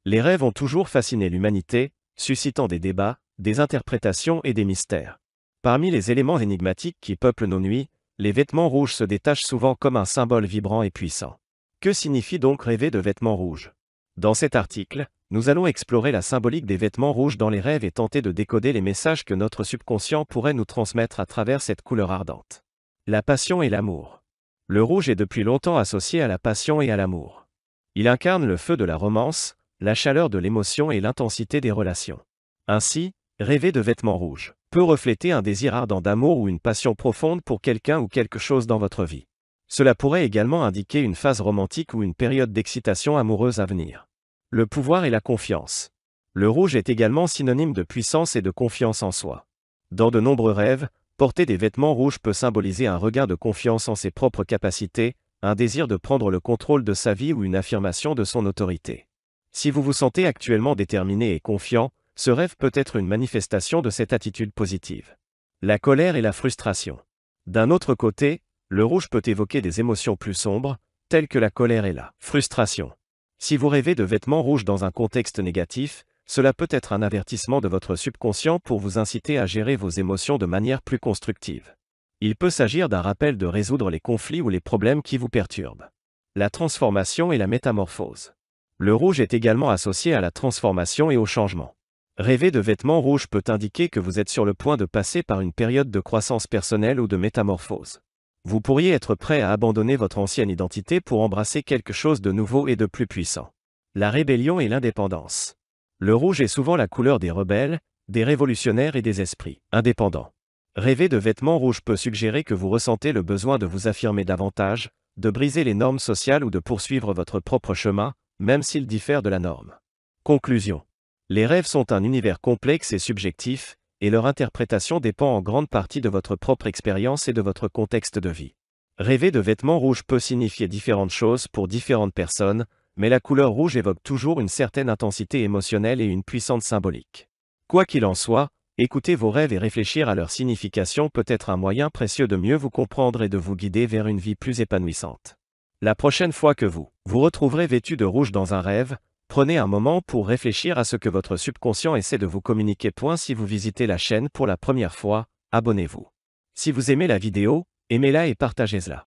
Les rêves ont toujours fasciné l'humanité, suscitant des débats, des interprétations et des mystères. Parmi les éléments énigmatiques qui peuplent nos nuits, les vêtements rouges se détachent souvent comme un symbole vibrant et puissant. Que signifie donc rêver de vêtements rouges? Dans cet article, nous allons explorer la symbolique des vêtements rouges dans les rêves et tenter de décoder les messages que notre subconscient pourrait nous transmettre à travers cette couleur ardente. La passion et l'amour. Le rouge est depuis longtemps associé à la passion et à l'amour. Il incarne le feu de la romance, la chaleur de l'émotion et l'intensité des relations. Ainsi, rêver de vêtements rouges peut refléter un désir ardent d'amour ou une passion profonde pour quelqu'un ou quelque chose dans votre vie. Cela pourrait également indiquer une phase romantique ou une période d'excitation amoureuse à venir. Le pouvoir et la confiance. Le rouge est également synonyme de puissance et de confiance en soi. Dans de nombreux rêves, porter des vêtements rouges peut symboliser un regain de confiance en ses propres capacités, un désir de prendre le contrôle de sa vie ou une affirmation de son autorité. Si vous vous sentez actuellement déterminé et confiant, ce rêve peut être une manifestation de cette attitude positive. La colère et la frustration. D'un autre côté, le rouge peut évoquer des émotions plus sombres, telles que la colère et la frustration. Si vous rêvez de vêtements rouges dans un contexte négatif, cela peut être un avertissement de votre subconscient pour vous inciter à gérer vos émotions de manière plus constructive. Il peut s'agir d'un rappel de résoudre les conflits ou les problèmes qui vous perturbent. La transformation et la métamorphose. Le rouge est également associé à la transformation et au changement. Rêver de vêtements rouges peut indiquer que vous êtes sur le point de passer par une période de croissance personnelle ou de métamorphose. Vous pourriez être prêt à abandonner votre ancienne identité pour embrasser quelque chose de nouveau et de plus puissant. La rébellion et l'indépendance. Le rouge est souvent la couleur des rebelles, des révolutionnaires et des esprits indépendants. Rêver de vêtements rouges peut suggérer que vous ressentez le besoin de vous affirmer davantage, de briser les normes sociales ou de poursuivre votre propre chemin, même s'il diffère de la norme. Conclusion. Les rêves sont un univers complexe et subjectif, et leur interprétation dépend en grande partie de votre propre expérience et de votre contexte de vie. Rêver de vêtements rouges peut signifier différentes choses pour différentes personnes, mais la couleur rouge évoque toujours une certaine intensité émotionnelle et une puissante symbolique. Quoi qu'il en soit, écouter vos rêves et réfléchir à leur signification peut être un moyen précieux de mieux vous comprendre et de vous guider vers une vie plus épanouissante. La prochaine fois que vous retrouverez vêtu de rouge dans un rêve, prenez un moment pour réfléchir à ce que votre subconscient essaie de vous communiquer. Si vous visitez la chaîne pour la première fois, abonnez-vous. Si vous aimez la vidéo, aimez-la et partagez-la.